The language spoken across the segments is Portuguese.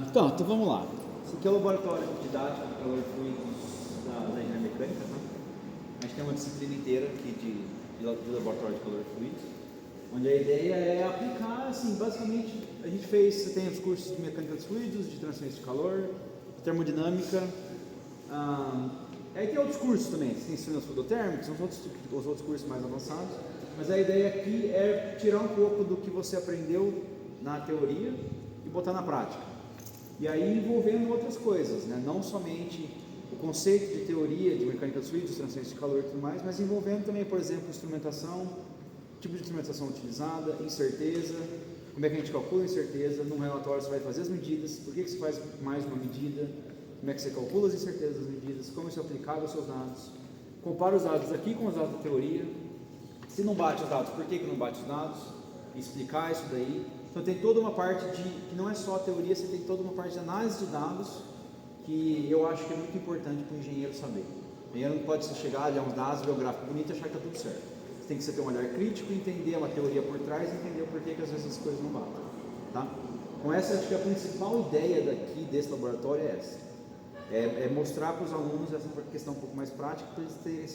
Então vamos lá. Esse aqui é o laboratório didático de calor e fluidos da engenharia mecânica, tá? A gente tem uma disciplina inteira aqui de laboratório de calor e fluidos, onde a ideia é aplicar, assim, basicamente, você tem os cursos de mecânica dos fluidos, de transferência de calor, de termodinâmica, aí tem outros cursos também, você tem sistemas fototérmicos, são os outros cursos mais avançados, mas a ideia aqui é tirar um pouco do que você aprendeu na teoria e botar na prática. E aí envolvendo outras coisas, né? Não somente o conceito de teoria de mecânica dos fluidos, transferência de calor e tudo mais, mas envolvendo também, por exemplo, instrumentação, tipo de instrumentação utilizada, incerteza, como é que a gente calcula a incerteza, num relatório você vai fazer as medidas, por que você faz mais uma medida, como é que você calcula as incertezas das medidas, como isso é aplicado aos seus dados, compara os dados aqui com os dados da teoria, se não bate os dados, por que não bate os dados, explicar isso daí. Então tem toda uma parte que não é só a teoria, você tem toda uma parte de análise de dados que eu acho que é muito importante para o engenheiro saber. O engenheiro não pode chegar, olhar uns dados, ver o gráfico bonito e achar que está tudo certo. Você tem que ter um olhar crítico, entender uma teoria por trás e entender o porquê que às vezes as coisas não batem. Tá? Com essa, acho que a principal ideia desse laboratório é essa. É mostrar para os alunos essa questão um pouco mais prática, para eles terem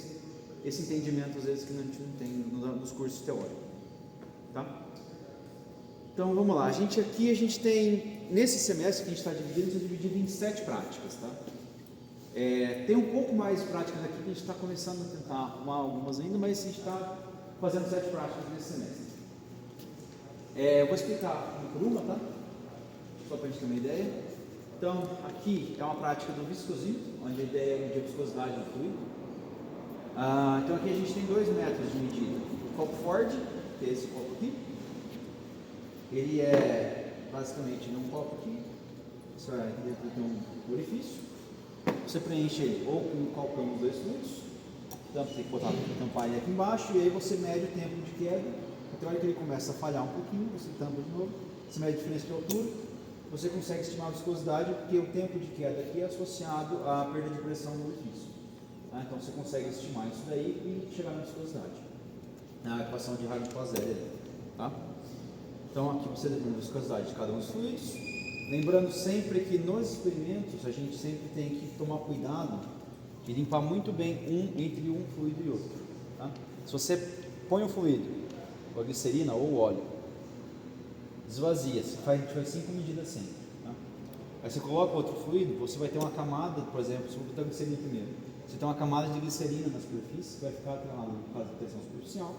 esse entendimento, às vezes, que a gente não tem nos cursos teóricos. Tá? Então vamos lá, a gente tem, nesse semestre que a gente está dividido em 7 práticas, tá? Tem um pouco mais de práticas aqui que a gente está começando a tentar arrumar algumas ainda, mas a gente está fazendo 7 práticas nesse semestre. Eu vou explicar uma por uma, tá? Só para a gente ter uma ideia. Então, aqui é uma prática do viscosímetro, onde a ideia é medir a viscosidade do fluido. Então aqui a gente tem 2 métodos de medida. O copo Ford, que é esse copo aqui. Ele é basicamente num copo aqui, isso é, dentro de um orifício. Você preenche ele ou com um calcão dos 2 fluidos, então tem que tampar ele aqui embaixo, e aí você mede o tempo de queda. Então, a hora que ele começa a falhar um pouquinho, você tampa de novo, você mede a diferença de altura, você consegue estimar a viscosidade, porque o tempo de queda aqui é associado à perda de pressão no orifício. Então você consegue estimar isso daí e chegar na viscosidade, na equação de Hagen-Poiseuille. Tá? Então aqui você determina a viscosidade de cada um dos fluidos. Lembrando sempre que nos experimentos a gente sempre tem que tomar cuidado de limpar muito bem entre um fluido e outro. Tá? Se você põe um fluido, ou a glicerina ou o óleo, esvazia, a gente faz 5 medidas sempre. Tá? Aí você coloca outro fluido, você vai ter uma camada, por exemplo, se eu botar a glicerina primeiro, você tem uma camada de glicerina na superfície, que vai ficar atrelada por causa da pressão superficial,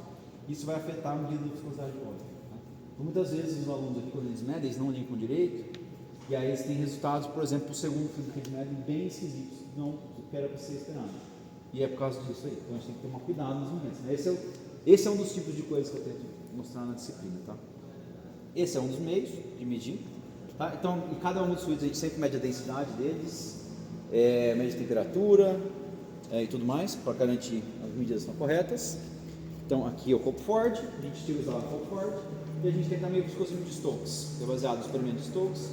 e isso vai afetar a medida da viscosidade do óleo. Tá? Então, muitas vezes os alunos aqui, quando eles medem, eles não limpam direito, e aí eles têm resultados, por exemplo, o segundo fluido que eles medem bem esquisitos, não que era para ser esperado. E é por causa disso aí. Então a gente tem que tomar cuidado nos momentos. Né? Esse é um dos tipos de coisas que eu tento mostrar na disciplina. Tá? Esse é um dos meios de medir. Tá? Então, em cada um dos fluidos a gente sempre mede a densidade deles, mede a temperatura e tudo mais, para garantir as medidas estão corretas. Então, aqui é o copo Ford, a gente utiliza lá o copo Ford, e a gente tem também o viscosímetro de Stokes, que é baseado no experimento de Stokes,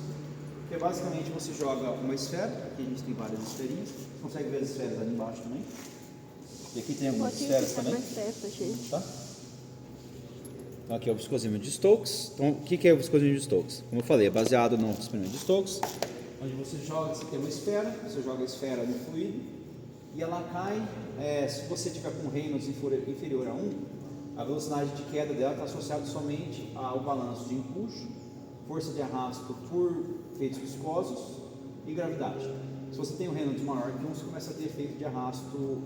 que é basicamente você joga uma esfera, aqui a gente tem várias esferinhas, você consegue ver as esferas ali embaixo também, e aqui tem algumas esferas também. Mais perto, gente. Tá? Então aqui é o viscosímetro de Stokes. Então o que é o viscosímetro de Stokes? Como eu falei, é baseado no experimento de Stokes, onde você tem uma esfera, você joga a esfera no fluido, e ela cai, se você tiver com Reynolds inferior a 1, a velocidade de queda dela está associada somente ao balanço de empuxo, força de arrasto por efeitos viscosos e gravidade. Se você tem um Reynolds maior que 1, você começa a ter efeito de arrasto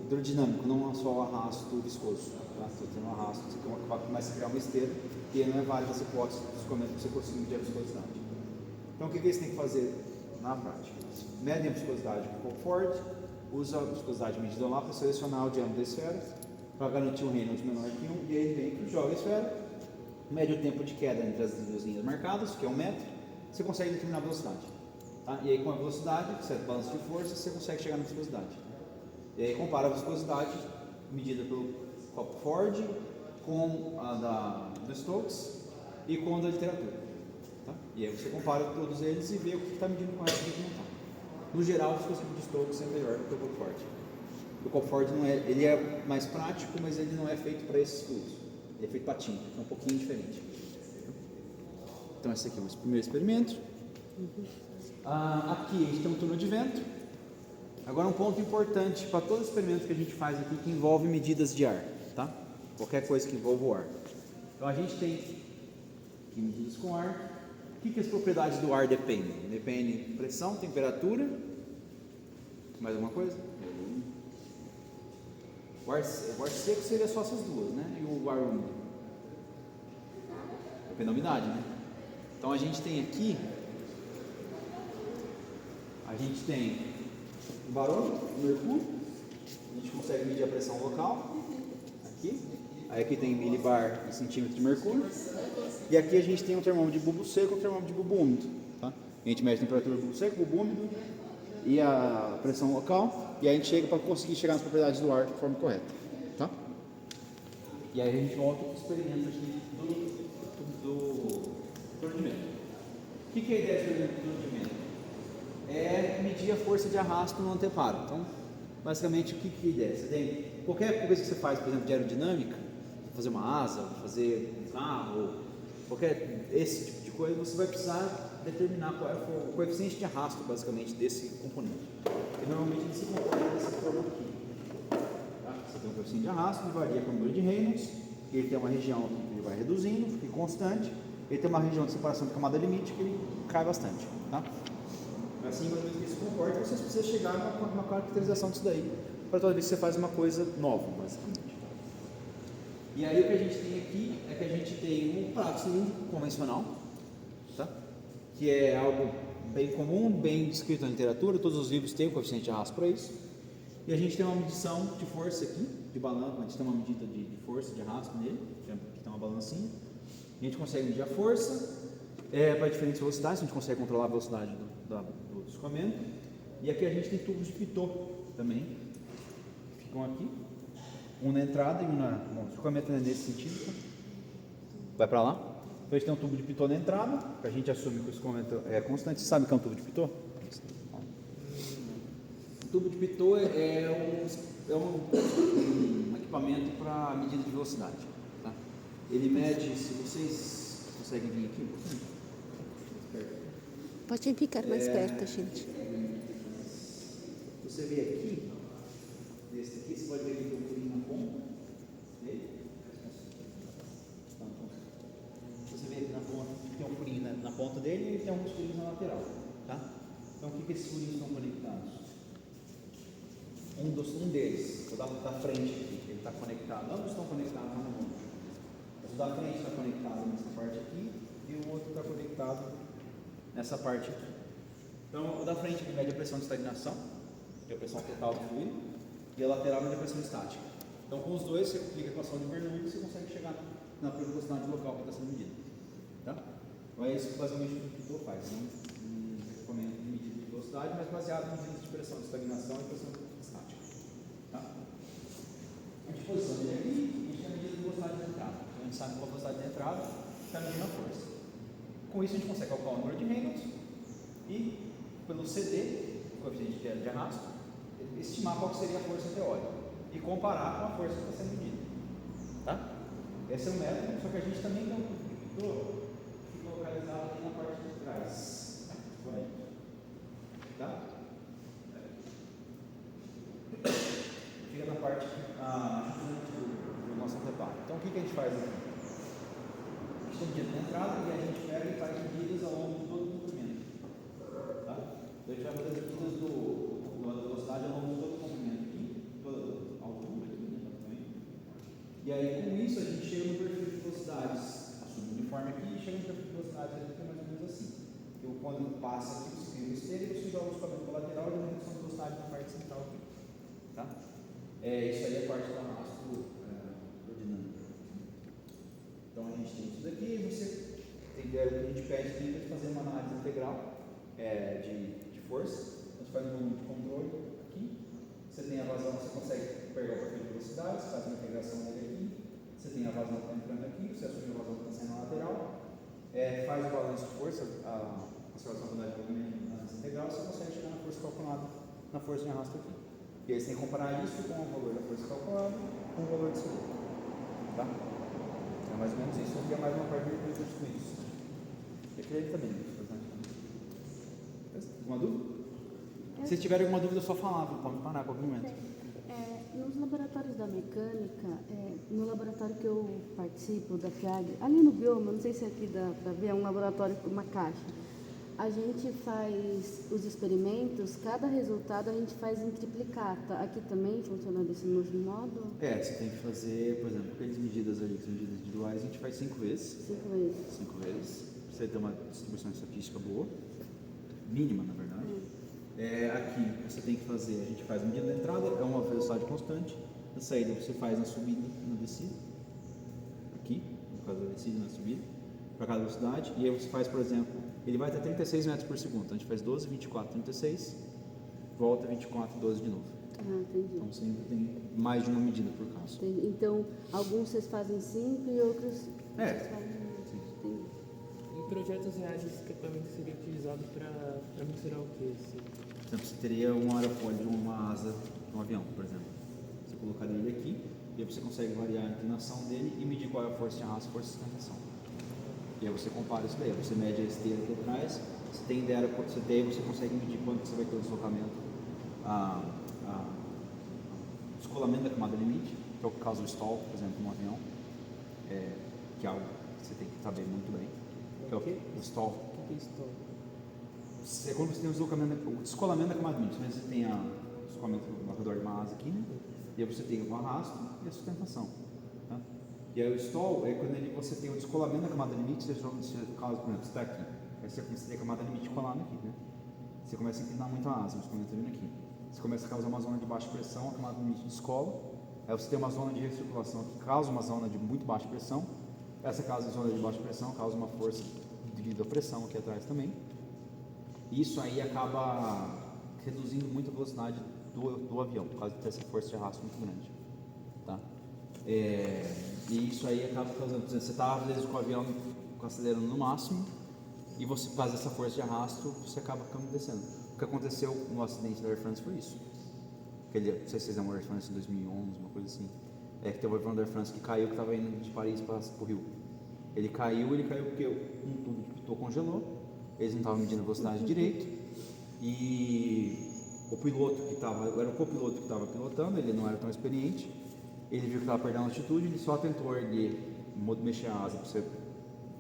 hidrodinâmico, não só o arrasto viscoso. Tá? Se você tem um arrasto, você começa a criar uma esteira, e não é válida essa hipótese dos comentários que você conseguir medir a viscosidade. Então o que eles têm que fazer na prática? Medem a viscosidade com o copo Ford, usa a viscosidade medida lá para selecionar o diâmetro da esfera, para garantir um Reynolds menor que 1, e aí ele vem, joga a esfera, mede o tempo de queda entre as duas linhas marcadas, que é 1 metro, você consegue determinar a velocidade. Tá? E aí com a velocidade, certo balanço de força, você consegue chegar na viscosidade. E aí compara a viscosidade medida pelo copo Ford com a do Stokes e com a da literatura. Tá? E aí você compara todos eles e vê o que está medindo com essa e o que não está. No geral, o viscosímetro de Stokes é melhor do que o copo Ford. O copo Ford ele é mais prático, mas ele não é feito para esses fluidos. Ele é feito para tinta, é um pouquinho diferente. Então esse aqui é o primeiro experimento. Aqui a gente tem um túnel de vento. Agora um ponto importante para todos os experimentos que a gente faz aqui que envolve medidas de ar, tá? Qualquer coisa que envolva o ar. Então a gente tem aqui medidas com ar. O que as propriedades do ar dependem? Depende de pressão, temperatura. Mais alguma coisa? O ar seco seria só essas duas, né? E o ar úmido? Depende da umidade, né? Então a gente tem aqui, o barômetro, o mercúrio, a gente consegue medir a pressão local, aqui. Aí aqui tem milibar e centímetro de mercúrio. E aqui a gente tem um termômetro de bulbo seco e um termômetro de bulbo úmido. Tá? A gente mede a temperatura do bulbo seco, bulbo úmido e a pressão local. E aí a gente chega para conseguir chegar nas propriedades do ar de forma correta. Tá? E aí a gente volta para o experimento aqui do tordimento. O que é a ideia do experimento do tordimento? É medir a força de arrasto no anteparo. Então, basicamente, o que é a ideia? Você tem qualquer coisa que você faz, por exemplo, de aerodinâmica, fazer uma asa, fazer um carro, qualquer esse tipo de coisa, você vai precisar determinar qual é o coeficiente de arrasto, basicamente, desse componente. E normalmente ele se comporta dessa forma aqui. Tá? Você tem um coeficiente de arrasto, ele varia com o número de Reynolds, ele tem uma região que ele vai reduzindo, fica constante, ele tem uma região de separação de camada limite que ele cai bastante. Tá? Assim, mais ou menos que ele se comporta, você precisa chegar numa caracterização disso daí, para toda vez que você faz uma coisa nova, basicamente. E aí o que a gente tem aqui é que a gente tem um prato cilíndrico convencional, tá? Que é algo bem comum, bem descrito na literatura, todos os livros têm o coeficiente de arrasto para isso. E a gente tem uma medição de força aqui, de balança, a gente tem uma medida de força, de arrasto nele, aqui tem uma balancinha. A gente consegue medir a força para diferentes velocidades, a gente consegue controlar a velocidade do escoamento. E aqui a gente tem tubos de pitot também, ficam aqui, um na entrada e um na... Bom, o escoamento é nesse sentido, tá? Vai para lá. Então a gente tem um tubo de pitot na entrada, que a gente assume que o escoamento é constante. Você sabe o que é um tubo de pitot? O tubo de pitot é um equipamento para medida de velocidade. Tá? Ele mede, se vocês conseguem vir aqui, pode ficar mais perto, gente. Você vê aqui, nesse aqui, você pode ver que tem um furinho na ponta dele. Você vê aqui na ponta que tem um furinho na ponta dele e tem alguns furinhos na lateral. Tá? Então, o que esses furinhos estão conectados? Um deles, o da frente aqui, ele está conectado. Ambos estão conectados no mundo. O da frente está conectado nessa parte aqui e o outro está conectado nessa parte aqui. Então, o da frente ele mede a pressão de estagnação, que é a pressão total do fluido, e a lateral mede a pressão estática. Então, com os dois, você aplica a equação de Bernoulli e você consegue chegar na velocidade local que está sendo medida. Tá? Então, é isso que basicamente o pitot faz, né? Um equipamento de medida de velocidade, mas baseado em medidas de pressão de estagnação e pressão estática. Tá? A disposição dele aqui, a gente tem a medida de velocidade de entrada. Então, a gente sabe qual a velocidade de entrada está medindo a força. Com isso, a gente consegue calcular o número de Reynolds e, pelo CD, o coeficiente de arrasto, estimar qual seria a força teórica e comparar com a força que está sendo medida. Tá? Esse é o método, só que a gente também tem um pitot que fica localizado aqui na parte de trás. Tá? Fica na parte do nosso anteparo. Então, o que a gente faz aqui? A gente tem medida na entrada e a gente pega e faz medidas ao longo de todo o comprimento. Tá? Então a gente vai fazer as medidas da velocidade ao longo de todo o comprimento aqui, toda a altura aqui, né, também. E aí com isso a gente chega no perfil de velocidades, assume o uniforme aqui e chega no perfil de velocidades aqui, que é mais ou menos assim. Então quando passa aqui, você cria o espelho e você joga o escoamento para lateral e uma redução de velocidade na parte central aqui. Tá? Isso aí é parte do arrasto aerodinâmico. Então a gente tem isso daqui e você tem o que a gente pede aqui para fazer uma análise integral de força. Você faz um volume de controle aqui, você tem a vazão, você consegue pegar o perfil de velocidade, você faz uma integração dele aqui, você tem a vazão que está entrando aqui, você assume a vazão que está saindo na lateral, faz o balanço de força, a observação da unidade de movimento na análise integral, você consegue chegar na força calculada, na força de arrasto aqui. E aí você tem que comparar isso com o valor da força calculada com o valor de CD. Tá? É mais ou menos isso, aqui é mais uma parte de tudo isso. E aquele ali também. Alguma dúvida? Se tiver alguma dúvida, é só falar, pode parar a qualquer momento. Nos laboratórios da mecânica, no laboratório que eu participo, da FIAG, ali no Bioma, não sei se aqui dá para ver, é um laboratório com uma caixa. A gente faz os experimentos, cada resultado a gente faz em triplicata. Aqui também funciona desse mesmo modo? Você tem que fazer, por exemplo, aquelas medidas ali, que são medidas individuais, a gente faz 5 vezes. 5 vezes. 5 vezes. Pra você ter uma distribuição estatística boa, mínima na verdade. Aqui você tem que fazer, a gente faz a medida da entrada, é uma velocidade constante. Na saída você faz na subida e na descida. Aqui, no caso da descida e na subida, para cada velocidade. E aí você faz, por exemplo, ele vai até 36 metros por segundo. Então a gente faz 12, 24, 36, volta 24, 12 de novo. Entendi. Então sempre tem mais de uma medida por caso. Entendi. Então, alguns vocês fazem 5 e outros vocês fazem... Entendi. Em projetos reais, esse equipamento seria utilizado para mensurar o quê? Assim? Por exemplo, você teria um aerofólio, uma asa de um avião, por exemplo. Você colocaria ele aqui, e aí você consegue variar a inclinação dele e medir qual é a força de arrasto e força de sustentação. E aí você compara isso daí, você mede a esteira aqui atrás, você tem ideia quanto você tem, você consegue medir quanto você vai ter o deslocamento, o descolamento da camada limite, que é o que causa o stall, por exemplo, no avião, que é algo que você tem que saber muito bem. Que é o quê? O stall. O que é stall? É quando você tem o descolamento da camada limite, você tem o descolamento ao redor de uma asa aqui, né? E aí você tem o arrasto e a sustentação. Tá? E aí o stall é quando você tem o descolamento da camada limite, você causa, por exemplo, você está aqui, aí você começa a ter a camada limite colada aqui, né? Você começa a inclinar muito a asa, o descolamento vindo aqui. Você começa a causar uma zona de baixa pressão, a camada limite descola, aí você tem uma zona de recirculação que causa uma zona de muito baixa pressão, essa zona de baixa pressão causa uma força devido à pressão aqui atrás também. E isso aí acaba reduzindo muito a velocidade do avião, por causa dessa força de arrasto muito grande. Tá? E isso aí acaba causando, por exemplo, você está às vezes com o avião acelerando no máximo e você faz essa força de arrasto, você acaba ficando descendo. O que aconteceu no acidente da Air France foi isso. Não sei se vocês lembram da Air France em 2011, uma coisa assim. Que teve o avião da Air France que caiu, que estava indo de Paris para o Rio. Ele caiu porque um tubo de pitot congelou, eles não estavam medindo a velocidade direito, e o piloto que estava, era o copiloto que estava pilotando, ele não era tão experiente, ele viu que estava perdendo altitude, ele só tentou erguer, mexer a asa para ser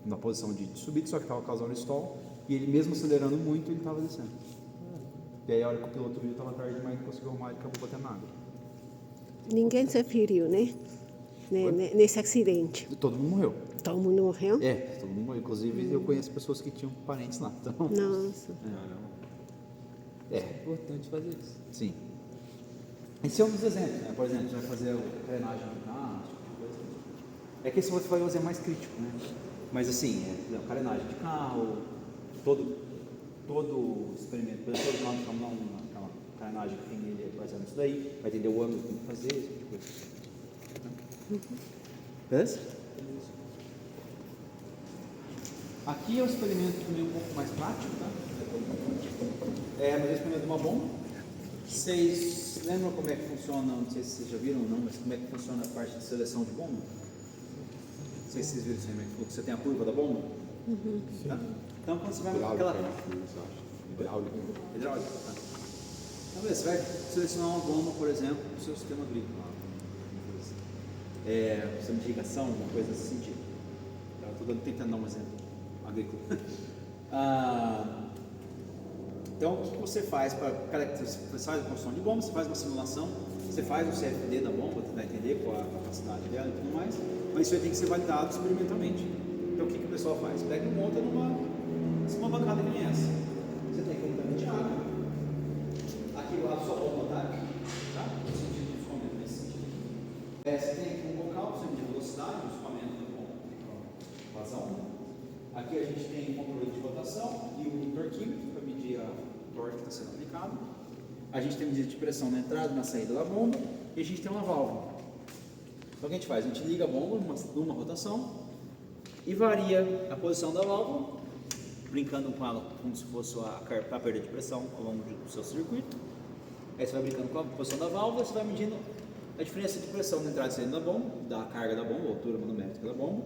na posição de subida, só que estava causando stall, e ele mesmo acelerando muito, ele estava descendo. E aí a hora que o piloto viu, estava tarde demais, não conseguiu arrumar e acabou batendo na água. Ninguém se feriu, né? Nesse acidente. Todo mundo morreu. Todo mundo morreu? Todo mundo morreu. Inclusive, eu conheço pessoas que tinham parentes lá. Então, Nossa. É importante fazer isso. Sim. Esse é um dos exemplos, né? Por exemplo, você vai fazer a carenagem de carro, esse tipo de coisa. É que esse você vai fazer mais crítico, né? Mas assim, carenagem de carro, todo experimento, todo carro que aquela carenagem que tem nele, vai ser isso daí, vai entender o ângulo que tem que fazer, esse tipo de coisa. Beleza? Aqui é um experimento também um pouco mais prático, tá? Mas é o experimento de uma bomba. Vocês lembram como é que funciona, não sei se vocês já viram ou não, mas como é que funciona a parte de seleção de bomba? Não sei se vocês viram isso aí, mas você tem a curva da bomba? Tá? Então quando você vai naquela... Hidráulica, tá? Então você vai selecionar uma bomba, por exemplo, para o seu sistema agrícola. Sistema de irrigação, uma coisa nesse sentido. Estou tentando dar um exemplo agrícola. Então, o que você faz para caracterizar? Você faz a construção de bomba, você faz uma simulação, você faz o CFD da bomba, você vai entender qual a capacidade dela e tudo mais, mas isso aí tem que ser validado experimentalmente. Então, o que o pessoal faz? Pega e monta numa bancada que nem essa. Você tem completamente água. Aqui do lado só bomba, tá? No sentido de escoamento, nesse sentido. Você tem aqui um local para você medir velocidade, o escoamento da vazão. Aqui a gente tem o controle de rotação e o torquímetro para medir a torque que está sendo aplicado. A gente tem medida de pressão na entrada e na saída da bomba. E a gente tem uma válvula. Então o que a gente faz? A gente liga a bomba numa rotação e varia a posição da válvula, brincando com ela como se fosse a perda de pressão ao longo do seu circuito. Aí você vai brincando com a posição da válvula, você vai medindo a diferença de pressão na entrada e saída da bomba, da carga da bomba, a altura manométrica da bomba.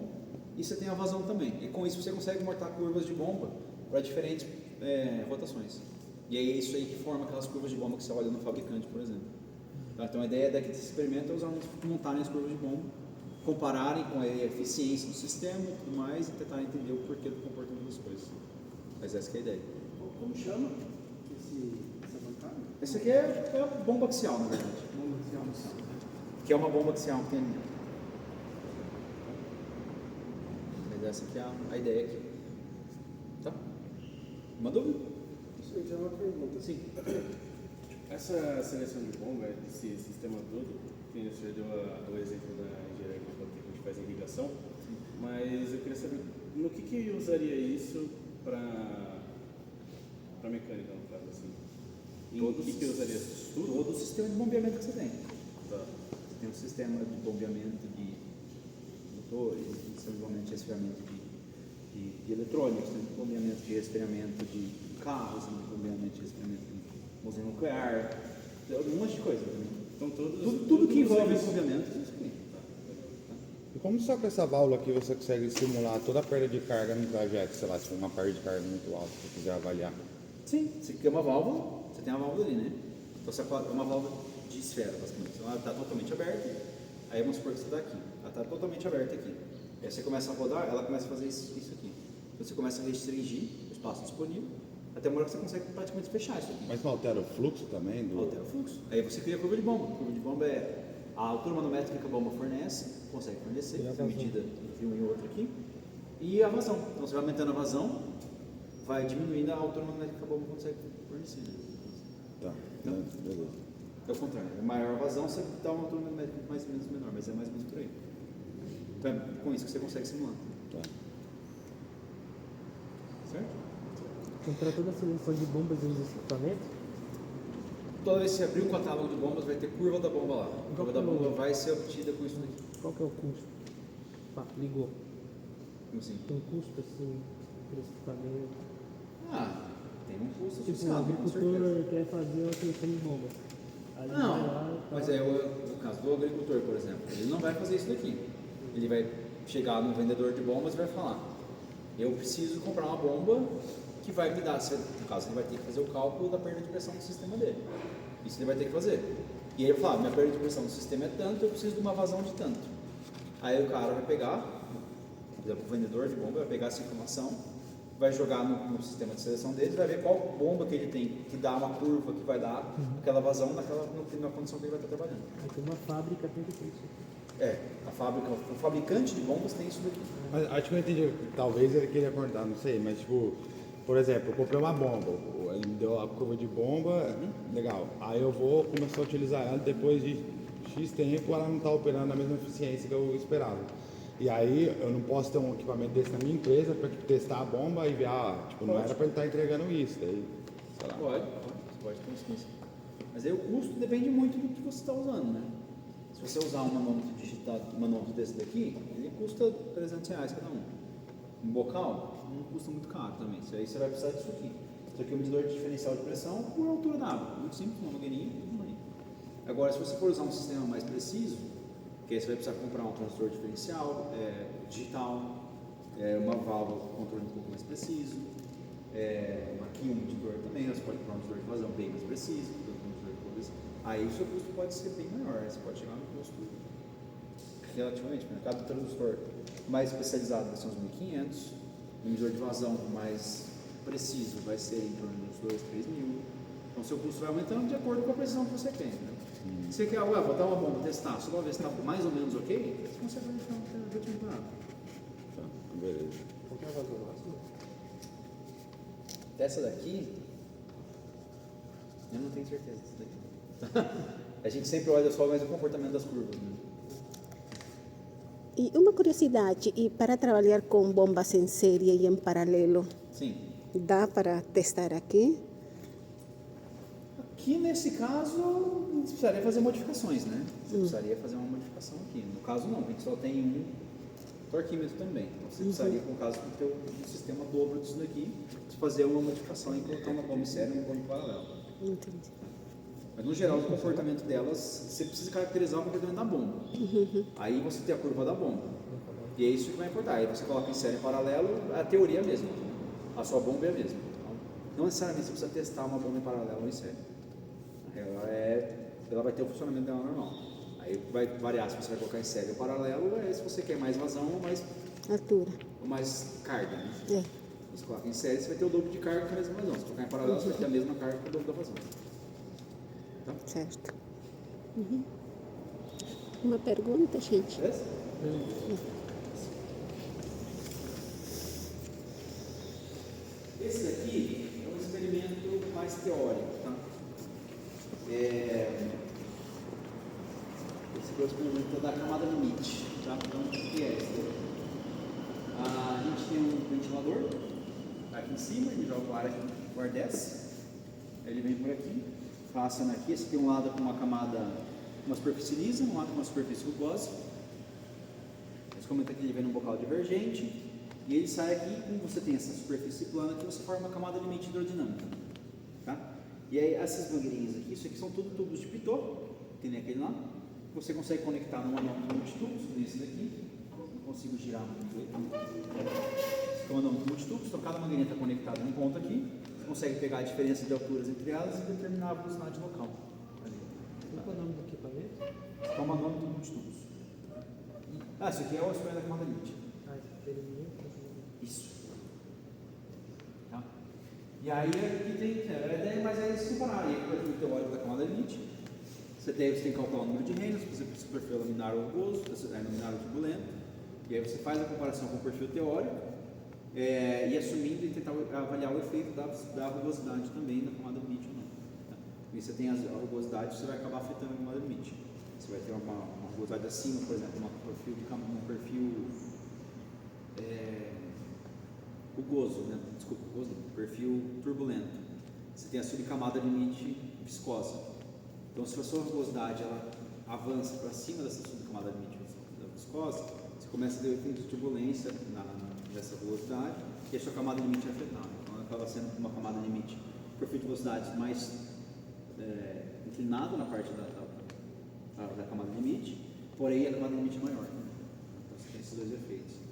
e você tem a vazão também. E com isso você consegue montar curvas de bomba para diferentes rotações. E aí é isso aí que forma aquelas curvas de bomba que você olha no fabricante, por exemplo. Tá? Então a ideia daqui desse experimento é usar montarem as curvas de bomba, compararem com a eficiência do sistema e tudo mais e tentar entender o porquê do comportamento das coisas. Mas essa que é a ideia. Como chama essa bancada? Essa aqui é a bomba axial, na verdade. Bomba axial. Que é uma bomba axial que tem ali. Mas essa aqui é a ideia aqui. Tá? Uma dúvida? Isso aí já é uma pergunta. Sim. Essa seleção de bomba, esse sistema todo, que você deu o exemplo da engenharia agrícola que a gente faz irrigação, mas eu queria saber no que usaria isso para mecânica, no caso, assim. O que usaria isso? Todo o sistema de bombeamento que você tem. Tá. Você tem um sistema de bombeamento de motores, um sistema de bombeamento de resfriamento de eletrônicos, tem um bombeamento de resfriamento de carros, um bombeamento de resfriamento de usina nuclear, um monte de coisa. Né? Então Tudo que envolve bombeamento, isso aqui. E como só com essa válvula aqui você consegue simular toda a perda de carga no trajeto, sei lá, se for uma perda de carga muito alta, se você quiser avaliar? Sim, você quer uma válvula, você tem uma válvula ali, né? Então você é uma válvula de esfera, basicamente. Então ela está totalmente aberta, aí vamos supor que você está aqui. Ela está totalmente aberta aqui. Aí você começa a rodar, ela começa a fazer isso aqui. Então você começa a restringir o espaço disponível, até uma hora que você consegue praticamente fechar isso aqui. Mas não altera o fluxo também? Altera o fluxo. Aí você cria a curva de bomba. A curva de bomba é a altura manométrica que a bomba fornece, consegue fornecer, essa medida entre um e outro aqui, e a vazão. Então você vai aumentando a vazão, vai diminuindo a altura manométrica que a bomba consegue fornecer. Né? Tá, Então, beleza. é o contrário. É maior a vazão, você dá uma altura manométrica mais ou menos menor, mas é mais ou menos por aí. Então é com isso que você consegue simular. Tá. Certo? Então, para toda a seleção de bombas e os equipamentos, Toda vez que você abrir o catálogo de bombas, vai ter curva da bomba lá. A curva da bomba vai ser obtida com isso daqui. qual que é o custo? Pá, ligou. Como assim? Tem um custo assim, para esse equipamento? Ah, tem um custo Tipo, o associado, com certeza. agricultor quer fazer uma seleção de bombas. Aí vai lá Não, e tal. mas é o caso do agricultor, por exemplo. Ele não vai fazer isso daqui. Ele vai chegar no vendedor de bombas e vai falar: eu preciso comprar uma bomba que vai me dar, no caso, ele vai ter que fazer o cálculo da perda de pressão do sistema dele. Isso ele vai ter que fazer. E aí ele vai falar: minha perda de pressão do sistema é tanto, eu preciso de uma vazão de tanto. Aí o cara vai pegar, por exemplo, o vendedor de bomba vai pegar essa informação, vai jogar no sistema de seleção dele, vai ver qual bomba que ele tem que dá uma curva que vai dar aquela vazão na condição que ele vai estar trabalhando. Aí tem uma fábrica, tem que ter isso. O fabricante de bombas tem isso daqui. Mas acho que eu entendi. Talvez ele queria cortar, não sei, mas tipo, por exemplo, eu comprei uma bomba, ele me deu a curva de bomba, legal. Aí eu vou começar a utilizar ela, depois de X tempo ela não está operando na mesma eficiência que eu esperava. E aí eu não posso ter um equipamento desse na minha empresa para testar a bomba e ver, tipo, não era para ele estar entregando isso, daí, sei lá. Pode ter isso. Mas aí o custo depende muito do que você está usando, né? Se você usar um manômetro digital, um manômetro desse daqui, ele custa R$300 cada um. Um bocal não custa muito caro também. Isso aí você vai precisar disso aqui. Isso aqui é um medidor de diferencial de pressão por altura da água. Muito simples, uma mangueirinha e tudo aí. Agora, se você for usar um sistema mais preciso, que aí você vai precisar comprar um transdutor diferencial digital, uma válvula com controle um pouco mais preciso, aqui um medidor também, você pode comprar um medidor de vazão bem mais preciso, aí o seu custo pode ser bem maior, você pode chegar no custo relativamente. O mercado do transdutor mais especializado vai ser uns 1.500, o medidor de vazão mais preciso vai ser em torno de uns 2.000, 3.000. Então seu custo vai aumentando de acordo com a precisão que você tem. Né? Se você quer botar uma bomba, testar, só para ver se está mais ou menos ok, você consegue verificar um relativamente barato. Tá, beleza. Qual que é a vazão máxima? Dessa daqui, eu não tenho certeza dessa daqui. A gente sempre olha só mais o comportamento das curvas. Né? E uma curiosidade, e para trabalhar com bombas em série e em paralelo, Sim. dá para testar aqui? Aqui nesse caso, você precisaria fazer modificações, né? Você precisaria fazer uma modificação aqui. No caso não, a gente só tem um torquímetro também. Então você precisaria, no caso, ter um sistema dobro disso daqui, fazer uma modificação e colocar uma bomba em série e uma bomba em paralelo. Entendi. Mas no geral, o comportamento delas, você precisa caracterizar o comportamento da bomba. Aí você tem a curva da bomba. E é isso que vai importar. Aí você coloca em série paralelo, a teoria é a mesma. A sua bomba é a mesma. Não necessariamente você precisa testar uma bomba em paralelo ou em série. Ela vai ter o funcionamento dela normal. Aí vai variar se você vai colocar em série ou paralelo, se você quer mais vazão ou mais Altura. carga, né? É. Você coloca em série, você vai ter o dobro de carga com a mesma vazão. Se colocar em paralelo, você vai ter a mesma carga com o dobro da vazão. Tá? Certo. Uma pergunta, gente? Beleza? Esse daqui é um experimento mais teórico, tá? Esse aqui é o experimento da camada limite, tá? Então, o que é esse daqui? A gente tem um ventilador aqui em cima, ele joga o ar aqui, o ar desce, aí ele vem por aqui, passando aqui, esse aqui é um lado com uma camada, uma superfície lisa, um lado com uma superfície rugosa. Esse comenta que ele vem num bocal divergente, e ele sai aqui, como você tem essa superfície plana aqui, você forma uma camada limite hidrodinâmica, tá? E aí essas mangueirinhas aqui, isso aqui são tudo tubos de Pitot, que nem aquele lá, você consegue conectar num anão de tubos, nesse daqui, consigo girar muito ele. Esse é um anão de multitubos, então cada mangueirinha está conectada em um ponto aqui, você consegue pegar a diferença de alturas entre elas e determinar a velocidade local. Qual é o nome do equipamento? É um anão de multitubos. Isso aqui é o experimento da camada limite. Experimento. Isso. Tá? E aí aqui tem, a ideia mais é se comparar aí com o perfil teórico da camada limite. Você tem que calcular o número de Reynolds, se o perfil é laminar ou rugoso, laminar ou turbulento. E aí você faz a comparação com o perfil teórico e assumindo e tentar avaliar o efeito da rugosidade também na camada limite ou não. Tá? E você tem a rugosidade, você vai acabar afetando a camada limite. Você vai ter uma rugosidade acima, por exemplo, um perfil rugoso, né? Desculpa, rugoso não, perfil turbulento. Você tem a subcamada limite viscosa. Então, se a sua rugosidade ela avança para cima dessa subcamada limite da viscosa, você começa a ter o efeito de turbulência nessa rugosidade e a sua camada limite é afetada. Então, ela acaba sendo uma camada limite, perfil de velocidade mais inclinado na parte da camada limite, porém a camada limite é maior. Então, você tem esses dois efeitos.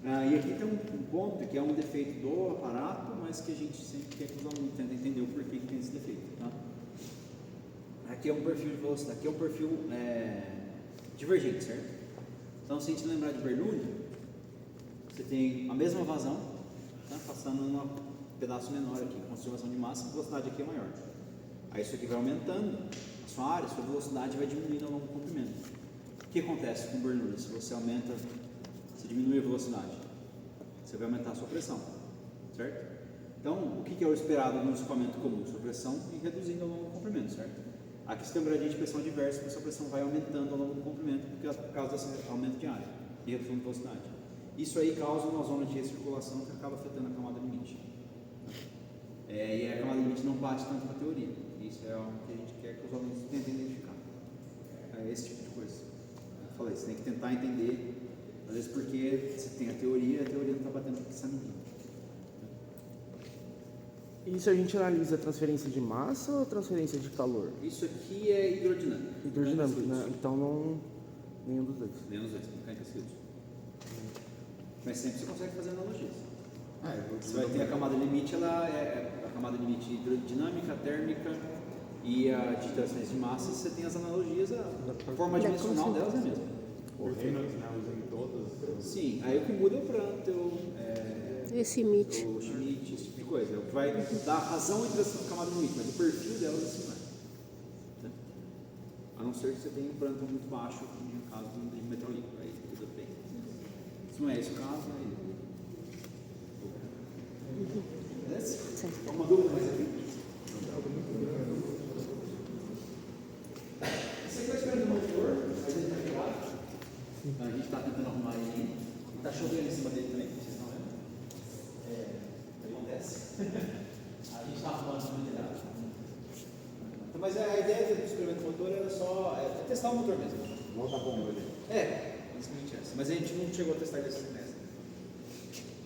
E aqui tem um ponto que é um defeito do aparato, mas que a gente sempre quer que os alunos tentem entender o porquê que tem esse defeito. Tá? Aqui é um perfil de velocidade, aqui é um perfil divergente, certo? Então, se a gente lembrar de Bernoulli, você tem a mesma vazão, tá? Passando num pedaço menor aqui, conservação de massa, a velocidade aqui é maior. Aí isso aqui vai aumentando a sua área, a sua velocidade vai diminuindo ao longo do comprimento. O que acontece com Bernoulli? Se você diminui a velocidade, você vai aumentar a sua pressão, certo? Então, o que é o esperado no escoamento comum? Sua pressão e reduzindo ao longo do comprimento, certo? Aqui você tem um gradiente de pressão diverso, porque a sua pressão vai aumentando ao longo do comprimento por causa desse aumento de área e redução de velocidade. Isso aí causa uma zona de recirculação que acaba afetando a camada limite. E a camada limite não bate tanto com a teoria. Isso é algo que a gente quer que os alunos tentem identificar. É esse tipo de coisa. Eu falei, você tem que tentar entender, às vezes porque você tem a teoria não está batendo com o que está medindo. Isso a gente analisa transferência de massa ou transferência de calor? Isso aqui é hidrodinâmico. Hidrodinâmico, né? Então não. Nenhum dos dois. Nenhum dos dois, mecânica fluidos. Mas sempre você consegue fazer analogias. Você vai ter a camada limite, ela é a camada limite hidrodinâmica, térmica e a de transferência de massa, você tem as analogias, a forma dimensional delas é a mesma. O Reynolds, né, usando todas. Sim, aí o que muda é o Prandtl, Esse Schmidt. o Schmidt, esse tipo de coisa. É o que vai dar razão entre as camadas limite, mas o perfil delas é similar. Né? A não ser que você tenha um Prandtl muito baixo, no caso de metal líquido, aí tudo bem. Se não é esse o caso, aí. Beleza? Alguma dúvida mais aqui? Esse aqui é o experimento do motor, mas ele está quebrado. A gente está tentando arrumar ele. Está chovendo em cima dele também, vocês estão vendo? Acontece. A gente está arrumando o telhado. Então, mas a ideia do experimento do motor era só testar o motor mesmo. Volta a bomba ali. Basicamente essa. Mas a gente não chegou a testar desse semestre.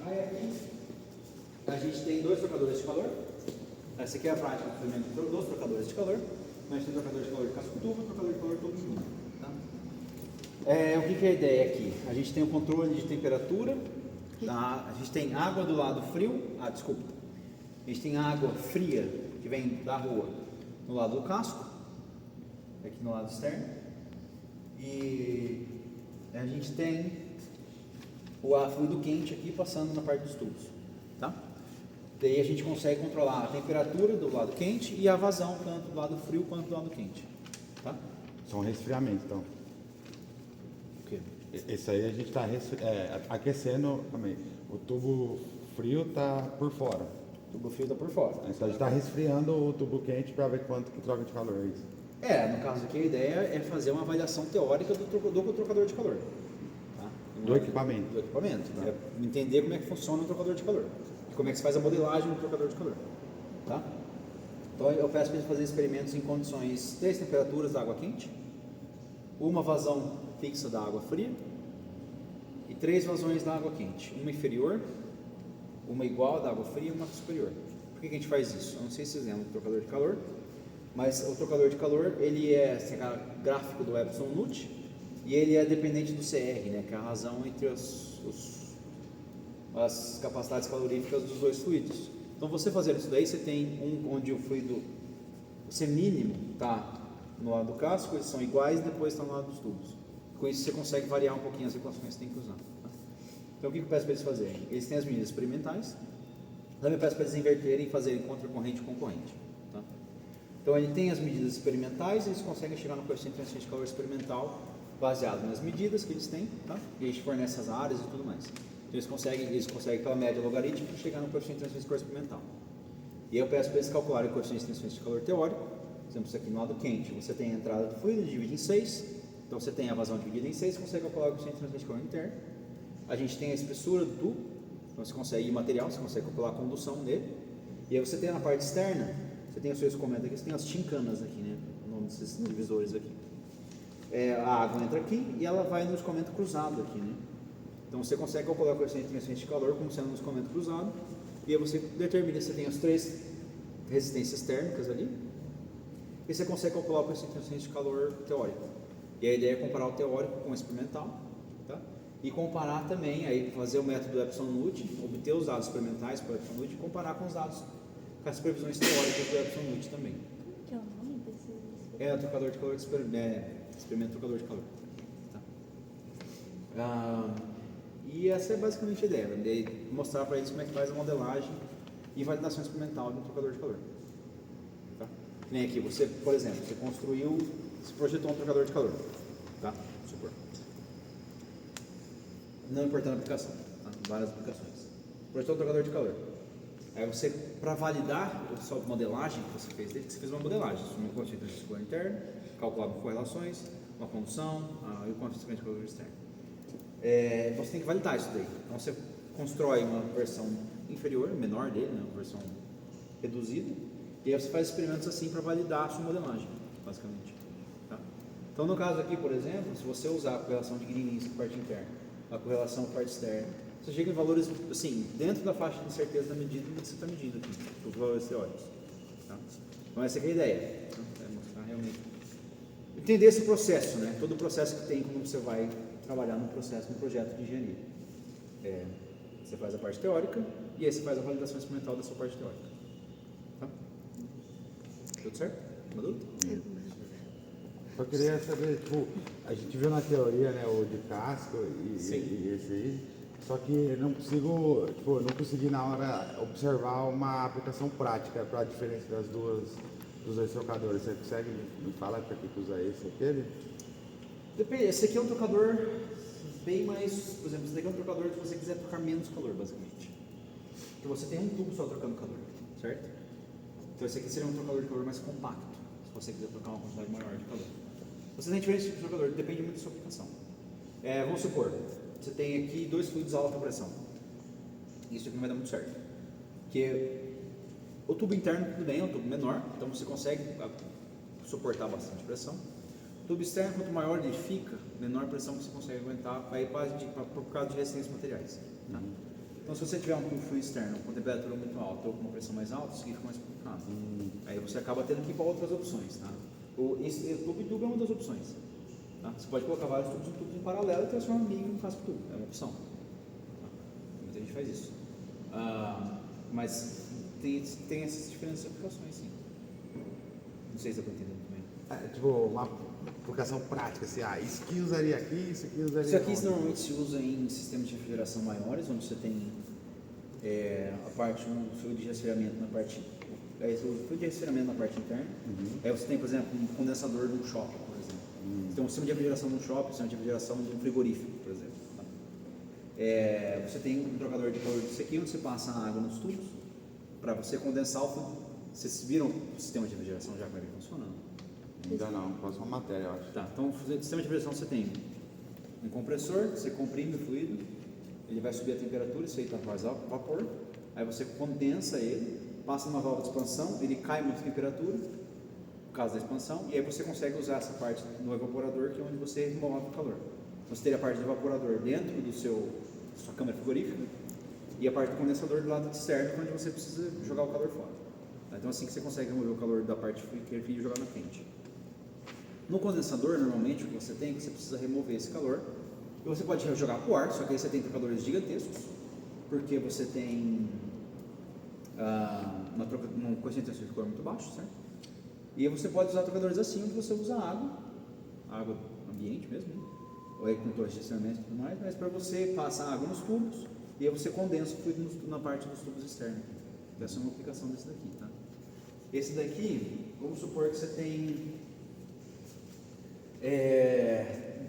Aí aqui a gente tem dois trocadores de calor. Essa aqui é a prática do experimento dos trocadores de calor. Mas a gente tem trocador de calor de casco tubo e trocador de calor tubo junto. Tá? O que é a ideia aqui? A gente tem o controle de temperatura, a gente tem água do lado frio, desculpa, a gente tem água fria que vem da rua no lado do casco, aqui no lado externo, e a gente tem o ar fluido quente aqui passando na parte dos tubos, tá? Daí a gente consegue controlar a temperatura do lado quente e a vazão tanto do lado frio quanto do lado quente, tá? São resfriamentos, então. O quê? Esse aí a gente está aquecendo também. O tubo frio está por fora. O tubo frio está por fora. Então a gente está resfriando o tubo quente para ver quanto que troca de calor é isso. No caso aqui a ideia é fazer uma avaliação teórica do trocador de calor. Tá? Do equipamento. Do equipamento. É entender como é que funciona o trocador de calor. E como é que se faz a modelagem do trocador de calor. Tá? Então eu peço para eles fazerem experimentos em condições 3 temperaturas da água quente, uma vazão fixa da água fria e 3 vazões da água quente. Uma inferior, uma igual da água fria e uma superior. Por que a gente faz isso? Eu não sei se vocês lembram do trocador de calor, mas o trocador de calor, ele tem gráfico do Epson Nut e ele é dependente do CR, né, que é a razão entre as capacidades caloríficas dos dois fluidos. Então você fazendo isso daí, você tem onde o fluido, o C mínimo está no lado do casco, eles são iguais e depois está no lado dos tubos. Com isso você consegue variar um pouquinho as equações que você tem que usar. Tá? Então o que eu peço para eles fazerem? Eles têm as medidas experimentais, também peço para eles inverterem e fazerem contracorrente com corrente. Tá? Então ele tem as medidas experimentais, eles conseguem chegar no coeficiente de transferência de calor experimental baseado nas medidas que eles têm, tá? E a gente fornece as áreas e tudo mais. Então eles conseguem pela média logarítmica chegar no coeficiente de transferência de calor experimental. E eu peço para eles calcularem o coeficiente de transferência de calor teórico. Por exemplo, isso aqui no lado quente, você tem a entrada do fluido dividida em 6, então você tem a vazão dividida em 6, você consegue calcular o coeficiente de transferência de calor interno. A gente tem a espessura do tubo, então você consegue ir material, você consegue calcular a condução dele. E aí você tem na parte externa, você tem os seus comentários aqui, você tem as chincanas aqui, né? O nome desses divisores aqui. A água entra aqui e ela vai no escoamento cruzado aqui, né? Então você consegue calcular o coeficiente de transferência de calor como sendo no escoamento cruzado, e aí você determina se você tem as 3 resistências térmicas ali, e você consegue calcular o coeficiente de transferência de calor teórico. E a ideia é comparar o teórico com o experimental, tá? E comparar também, aí fazer o método do Epson Nut, obter os dados experimentais para o Epson Nut e comparar com os dados, com as previsões teóricas do Epson Nut também. Como que é o nome desse? É o trocador de calor, experimento trocador de calor. Tá? E essa é basicamente a ideia, né? Mostrar para eles como é que faz a modelagem e validação experimental de um trocador de calor. Tá? Que nem aqui, você, por exemplo, você construiu, você projetou um trocador de calor, tá? Supor. Não importando a aplicação, tá? Várias aplicações. Projetou um trocador de calor. Aí você, para validar a sua modelagem que você fez dele, você fez uma modelagem, assumiu o coeficiente de calor interno, calculava correlações, uma condução e o coeficiente de calor externo. Então você tem que validar isso daí. Então você constrói uma versão inferior, menor dele, né, uma versão reduzida, e aí você faz experimentos assim para validar a sua modelagem, basicamente. Tá? Então no caso aqui, por exemplo, se você usar a correlação de Greenleaf para a parte interna, a correlação para a parte externa, você chega em valores, assim, dentro da faixa de incerteza da medida que você está medindo aqui, os valores teóricos. Tá? Então essa é a ideia, tá? É mostrar realmente. Entender esse processo, né? Todo o processo que tem quando você vai trabalhar no projeto de engenharia. Você faz a parte teórica e aí você faz a validação experimental da sua parte teórica. Tá? Tudo certo? Uma dúvida? Só queria saber, tipo, a gente viu na teoria, né, o de casco e esse aí, só que não consegui na hora observar uma aplicação prática para a diferença dos dois trocadores. Você consegue me falar para que usa esse e aquele? Depende, esse aqui é um trocador bem mais, por exemplo, esse daqui é um trocador se você quiser trocar menos calor, basicamente. Porque você tem um tubo só trocando calor, certo? Então esse aqui seria um trocador de calor mais compacto, se você quiser trocar uma quantidade maior de calor. Você tem diferentes tipos de trocador, depende muito da sua aplicação. Vamos supor, você tem aqui 2 fluidos a alta pressão. Isso aqui não vai dar muito certo. Porque o tubo interno, tudo bem, é um tubo menor, então você consegue suportar bastante pressão. O tubo externo, quanto maior ele fica, menor pressão que você consegue aguentar, vai por causa de resistências materiais. Tá? Então, se você tiver um fluido externo com temperatura muito alta ou com uma pressão mais alta, isso aqui fica mais complicado. Aí você acaba tendo que ir para outras opções. Tá? Esse tubo e tubo é uma das opções. Tá? Você pode colocar vários tubos em paralelo e transformar um micro em fácil tubo, é uma opção. Tá? Muita gente faz isso. Mas tem essas diferentes aplicações, sim. Não sei se eu estou entendendo também. Tipo, uma aplicação prática, assim, isso aqui usaria aqui, isso aqui usaria Isso aqui onde? normalmente se usa em sistemas de refrigeração maiores, onde você tem a parte, um fluido de resfriamento na parte. O fluido de resfriamento na parte interna. Aí você tem, por exemplo, um condensador de um shopping, por exemplo. Então, um sistema de refrigeração de um shopping, um sistema de refrigeração de um frigorífico, por exemplo. Tá? Você tem um trocador de calor disso aqui, onde você passa a água nos tubos para você condensar o fluido. Vocês viram o sistema de refrigeração já como ele funciona? Ainda não, próxima matéria, eu acho. Tá, então no sistema de refrigeração você tem um compressor, você comprime o fluido, ele vai subir a temperatura, isso aí está mais vapor, aí você condensa ele, passa numa válvula de expansão, ele cai muito a temperatura, por causa da expansão, e aí você consegue usar essa parte no evaporador, que é onde você remove o calor. Você teria a parte do evaporador dentro da sua câmara frigorífica, e a parte do condensador do lado externo, onde você precisa jogar o calor fora. Tá? Então assim que você consegue remover o calor da parte fria e jogar na quente. No condensador, normalmente, o que você tem é que você precisa remover esse calor. E você pode jogar para o ar, só que aí você tem trocadores gigantescos, porque você tem uma concentração de calor muito baixo, certo? E aí você pode usar trocadores assim, onde você usa água ambiente mesmo, né? Ou aí com torres de resfriamento e tudo mais, mas para você passar água nos tubos, e aí você condensa o fluido na parte dos tubos externos. Então, essa é uma aplicação desse daqui, tá? Esse daqui, vamos supor que você tem...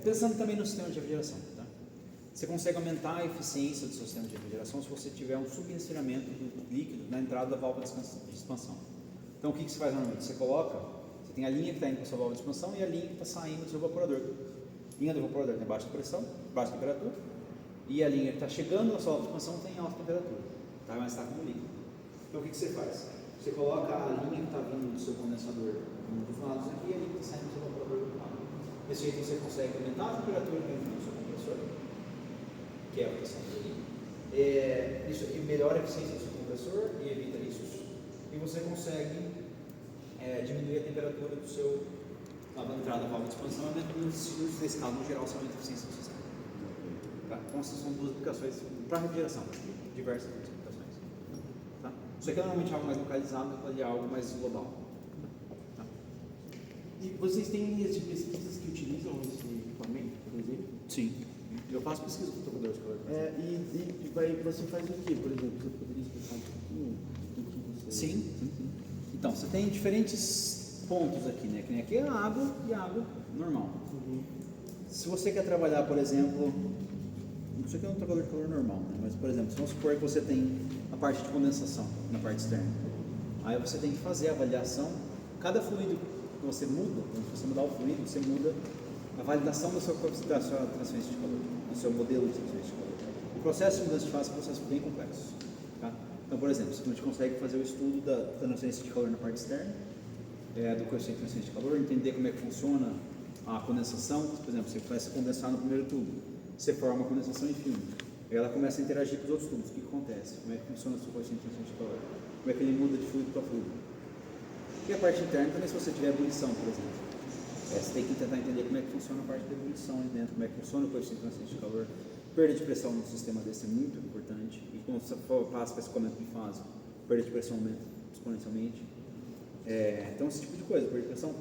pensando também no sistema de refrigeração, tá? Você consegue aumentar a eficiência do seu sistema de refrigeração se você tiver um subresfriamento do líquido na entrada da válvula de expansão. Então o que você faz normalmente? Você tem a linha que está indo para a sua válvula de expansão e a linha que está saindo do seu evaporador. A linha do evaporador tem baixa pressão, baixa temperatura, e a linha que está chegando na sua válvula de expansão tem alta temperatura, tá? Mas está como líquido. Então o que você faz? Você coloca a linha que está vindo do seu condensador um dos lados aqui e a linha que está saindo do seu evaporador do lado. Desse jeito você consegue aumentar a temperatura dentro do seu compressor, que é a rotação dele. Isso aqui melhora a eficiência do seu compressor e evita riscos. E você consegue diminuir a temperatura do seu entrada da válvula de expansão, nesse caso, no geral, você aumenta a eficiência do sistema. Tá? Então, essas são duas aplicações para refrigeração, diversas aplicações. Tá? Isso aqui é normalmente algo mais localizado, é algo mais global. E vocês têm linhas de pesquisas que utilizam esse equipamento, por exemplo? Sim. Eu faço pesquisa com trocadores de calor. Você faz o que, por exemplo? Você poderia explicar um pouquinho do que você... Sim. Então, você tem diferentes pontos aqui, né? Que nem aqui é a água e a água normal. Se você quer trabalhar, por exemplo, isso aqui é um trocador de calor normal, né? Mas, por exemplo, vamos supor que você tem a parte de condensação na parte externa. Aí você tem que fazer a avaliação. Cada fluido que você muda, quando você mudar o fluido, você muda a validação da sua transferência de calor, do seu modelo de transferência de calor. O processo de mudança de fase é um processo bem complexo. Tá? Então, por exemplo, a gente consegue fazer o estudo da transferência de calor na parte externa, do coeficiente de transferência de calor, entender como é que funciona a condensação. Por exemplo, você começa a condensar no primeiro tubo, você forma a condensação em filme, aí ela começa a interagir com os outros tubos. O que acontece? Como é que funciona o seu coeficiente de transferência de calor? Como é que ele muda de fluido para fluido? E a parte interna também, se você tiver ebulição, por exemplo. Você tem que tentar entender como é que funciona a parte da ebulição ali dentro, como é que funciona o coeficiente de transferência de calor. Perda de pressão no sistema desse é muito importante. E quando você passa para escoamento de fase, perda de pressão aumenta exponencialmente. Então, esse tipo de coisa, perda de pressão.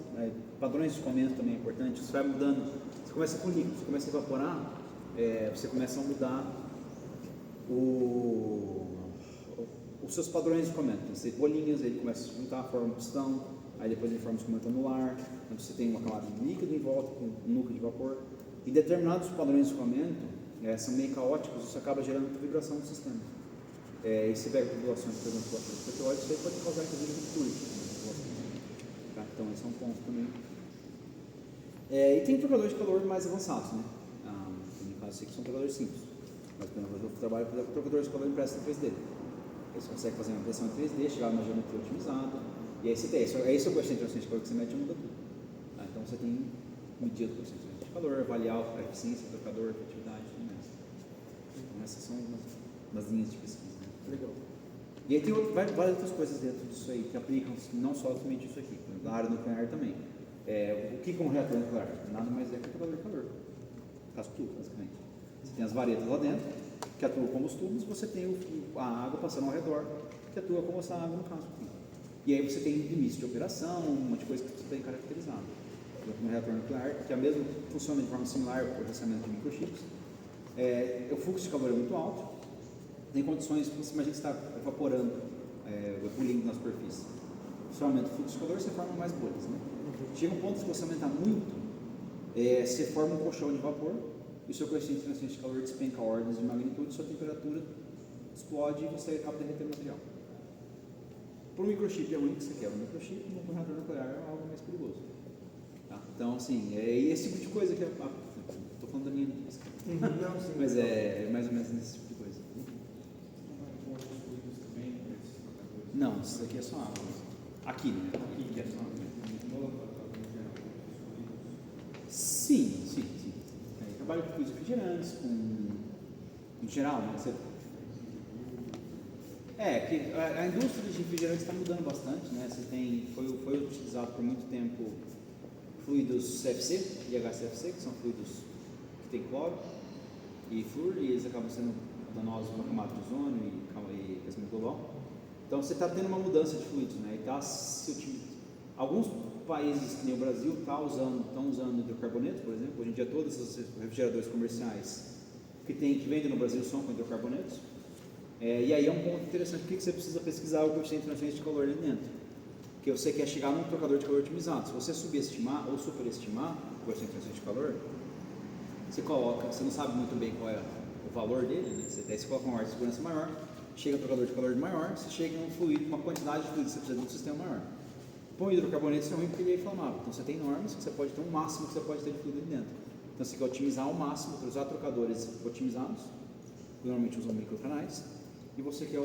Padrões de escoamento também é importante. Você vai mudando, você começa com líquido, você começa a evaporar, você começa a mudar os seus padrões de escoamento. Você tem bolinhas, ele começa a juntar, forma um pistão, aí depois ele forma um escoamento anular, onde você tem uma camada de líquido em volta com um núcleo de vapor. E determinados padrões de escoamento são meio caóticos, isso acaba gerando muita vibração no sistema. E se pega tubulações, por exemplo, tubulações de petróleo, isso aí pode causar inclusive ruptura. Tá? Então esse é um ponto também. E tem trocadores de calor mais avançados, né? No caso, esse aqui são trocadores simples. Mas por exemplo, eu trabalho com trocadores de calor impresso em 3D. Aí você consegue fazer uma impressão em 3D, chegar a uma geometria otimizada, e aí você tem, esse é o coeficiente de calor que você mede e muda tudo. Tá? Então você tem medida do coeficiente de calor, avaliar a eficiência do trocador, a efetividade e tudo mais. Então essas são umas linhas de pesquisa. Né? Legal. E aí tem várias outras coisas dentro disso aí que aplicam não só somente isso aqui, na área nuclear também. O que é um reator nuclear? Nada mais é que um trocador de calor. Faz tudo, basicamente. Você tem as varetas lá dentro, que atuam como os tubos, você tem a água passando ao redor, que atua como essa água no caso aqui. E aí você tem limites de operação, um monte de coisa que você tem caracterizado. No reator nuclear, que funciona de forma similar ao processamento de microchips. O fluxo de calor é muito alto, tem condições, você imagina que está evaporando, ebulindo na superfície. Você aumenta o fluxo de calor, você forma mais bolhas. Né? Chega um ponto que se você aumentar muito, você forma um colchão de vapor, e o seu coeficiente de transferência de calor despenca ordens de magnitude, sua temperatura explode e você acaba derretendo o material. Para um microchip é o único que você quer, um microchip, um reator nuclear é algo mais perigoso. Tá? Então, assim, é esse tipo de coisa que estou falando da minha lista. Não, sim. Mas é mais ou menos esse tipo de coisa. Não, isso aqui é só água. Aqui, né? Aqui é só água. Sim. Trabalho com fluidos refrigerantes, em geral, né? Que a indústria de refrigerantes está mudando bastante, né? Foi utilizado por muito tempo fluidos CFC e HCFC, que são fluidos que têm cloro e flúor, e eles acabam sendo danosos para a camada de ozônio e aquecimento global. Então você está tendo uma mudança de fluidos, né? E alguns países, que nem o Brasil, estão usando hidrocarbonetos, por exemplo. Hoje em dia todos os refrigeradores comerciais que vendem no Brasil são com hidrocarbonetos. E aí é um ponto interessante, porque você precisa pesquisar o coeficiente de transferência de calor ali dentro. Porque você quer chegar num trocador de calor otimizado. Se você subestimar ou superestimar o coeficiente de transferência de calor, você não sabe muito bem qual é o valor dele, né? Você coloca uma margem de segurança maior, chega no trocador de calor maior, você chega em um fluido, uma quantidade de fluido que você precisa de um sistema maior. Com hidrocarbonetos é ruim porque ele é inflamável. Então você tem normas que você pode ter um máximo que você pode ter de fluido ali dentro. Então você quer otimizar ao máximo, para usar trocadores otimizados, que normalmente usam microcanais, e você quer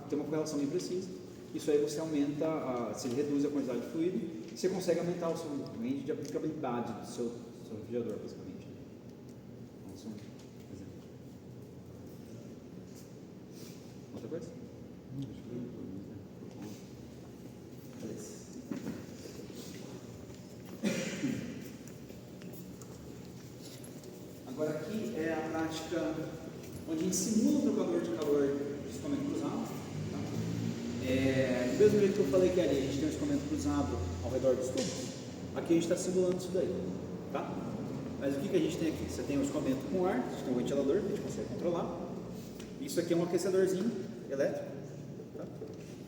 ter uma correlação bem precisa. Isso aí você você reduz a quantidade de fluido e você consegue aumentar o seu range de aplicabilidade do seu refrigerador, basicamente. Então, isso é um exemplo. Outra coisa? Beleza. Agora aqui é a prática onde a gente simula o trocador de calor de escoamento cruzado. Tá? Do mesmo jeito que eu falei que ali a gente tem um escoamento cruzado ao redor dos tubos, aqui a gente está simulando isso daí. Tá? Mas o que a gente tem aqui? Você tem um escoamento com ar, a gente tem um ventilador que a gente consegue controlar. Isso aqui é um aquecedorzinho elétrico. Tá?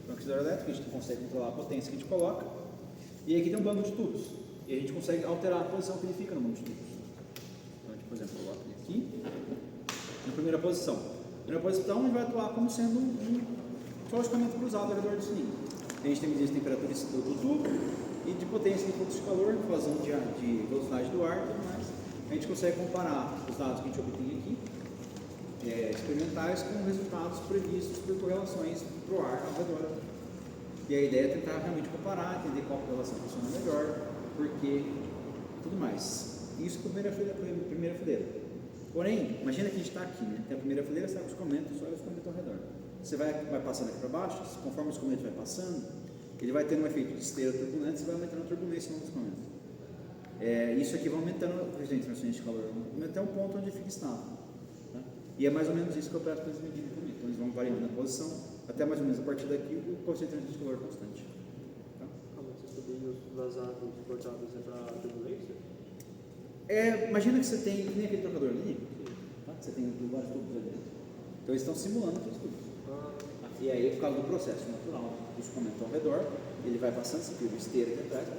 Um aquecedor elétrico, a gente consegue controlar a potência que a gente coloca. E aqui tem um banco de tubos. E a gente consegue alterar a posição que ele fica no banco de tubos. Então, a gente, por exemplo, coloca ele aqui, na primeira posição. Na primeira posição, ele vai atuar como sendo só o escoamento cruzado ao redor do cilindro. A gente tem medidas de temperatura do tubo e de potência de fluxo de calor, razão de velocidade do ar e tudo mais. A gente consegue comparar os dados que a gente obtém aqui, experimentais, com resultados previstos por correlações para o ar ao redor. E a ideia é tentar realmente comparar, entender qual correlação funciona melhor, porque tudo mais. Isso para a primeira fileira. Porém, imagina que a gente está aqui, né? Tem a primeira fileira, você está com os escoamento, só o escoamento ao redor. Você vai passando aqui para baixo, conforme o escoamento vai passando, ele vai tendo um efeito de esteira turbulenta, você vai aumentando a turbulência no escoamento. Isso aqui vai aumentando o coeficiente de transferência de calor, até um ponto onde fica estável. Tá? E é mais ou menos isso que eu peço para eles medirem também. Então eles vão variando a posição, até mais ou menos a partir daqui o coeficiente de transferência de calor é constante. Tá? Mas esses tubinhos vazados cortados é para turbulência? Imagina que você tem, nem aquele trocador ali, tá? Você tem vários tubos ali dentro. Então eles estão simulando aqueles tubos. E aí, por causa do processo natural do escoamento ao redor, ele vai passando, você tem uma esteira aqui atrás, o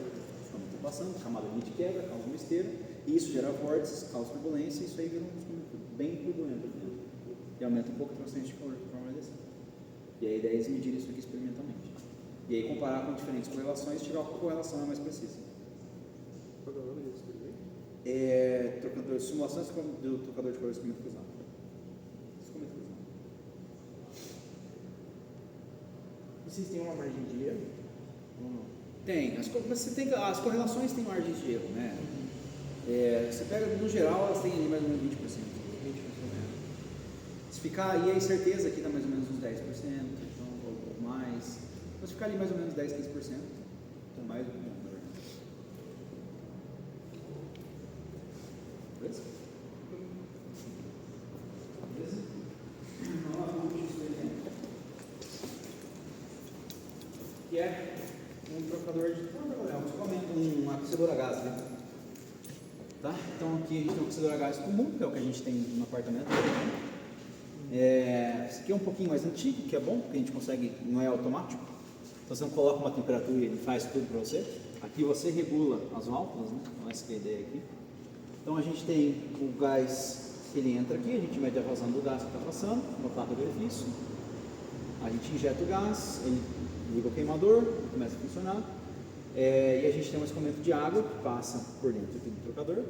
escoamento passando, a camada de quebra, causa uma esteira, e isso gera vórtices, causa turbulência, e isso aí vira um escoamento bem turbulento aqui dentro. E aumenta um pouco a transferência de calor de forma mais descida. E a ideia é eles medirem isso aqui experimentalmente. E aí comparar com diferentes correlações e tirar qual correlação é mais precisa. Qual é o nome desse tudo? Simulações do trocador de calor de escoamento cruzado. Vocês têm uma margem de erro? Ou não? Tem. As correlações têm margem de erro, né? Você pega, no geral, elas têm ali mais ou menos 20%. Se ficar aí, a incerteza aqui dá mais ou menos uns 10%, então, ou mais. Então, se ficar ali mais ou menos 10, 15%, então mais do que não, na verdade. que é um trocador de um aquecedor a gás, né? Tá? Então aqui a gente tem um aquecedor a gás comum, que é o que a gente tem no apartamento. Esse aqui é um pouquinho mais antigo, que é bom, porque a gente consegue, não é automático. Então você não coloca uma temperatura e ele faz tudo para você. Aqui você regula as válvulas, né? Então essa é a ideia aqui. Então a gente tem o gás que ele entra aqui, a gente mede a vazão do gás que está passando, no placa de orifício. A gente injeta o gás, ele liga o queimador, começa a funcionar. E a gente tem um escoamento de água que passa por dentro aqui do trocador.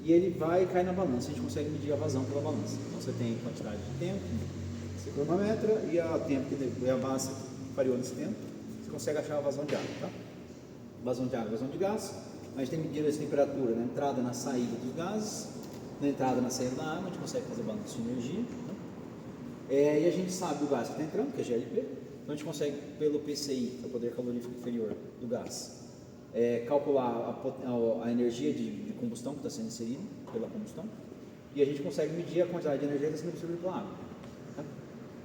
E ele vai e cai na balança, a gente consegue medir a vazão pela balança. Então você tem quantidade de tempo, você cronometra, e a tempo que a massa variou nesse tempo, você consegue achar a vazão de água, tá? Vazão de água, vazão de gás. A gente tem medida de temperatura na entrada e na saída dos gases, na entrada e na saída da água, a gente consegue fazer balanço de energia. Tá? E a gente sabe o gás que está entrando, que é GLP, então a gente consegue, pelo PCI, que é o poder calorífico inferior do gás, calcular a energia de combustão que está sendo inserida pela combustão, e a gente consegue medir a quantidade de energia que está sendo absorvida pela água. Tá?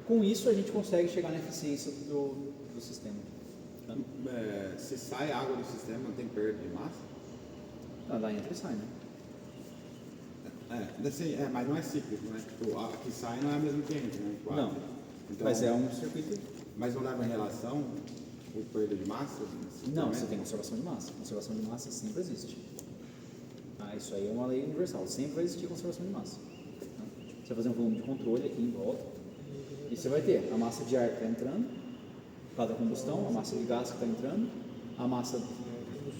Com isso a gente consegue chegar na eficiência do sistema. Tá? Se sai água do sistema, não tem perda de massa? Lá entra e sai, né? Mas não é cíclico, né? Tipo, a que sai não é a mesma que entra, né? Tipo, Não, então, mas é um circuito. Mas não leva em relação o perda de massa? Não, você tem conservação de massa. Conservação de massa sempre existe. Isso aí é uma lei universal. Sempre vai existir conservação de massa. Tá? Você vai fazer um volume de controle aqui em volta. E você vai ter a massa de ar que está entrando, por causa da combustão, a massa de gás que está entrando, a massa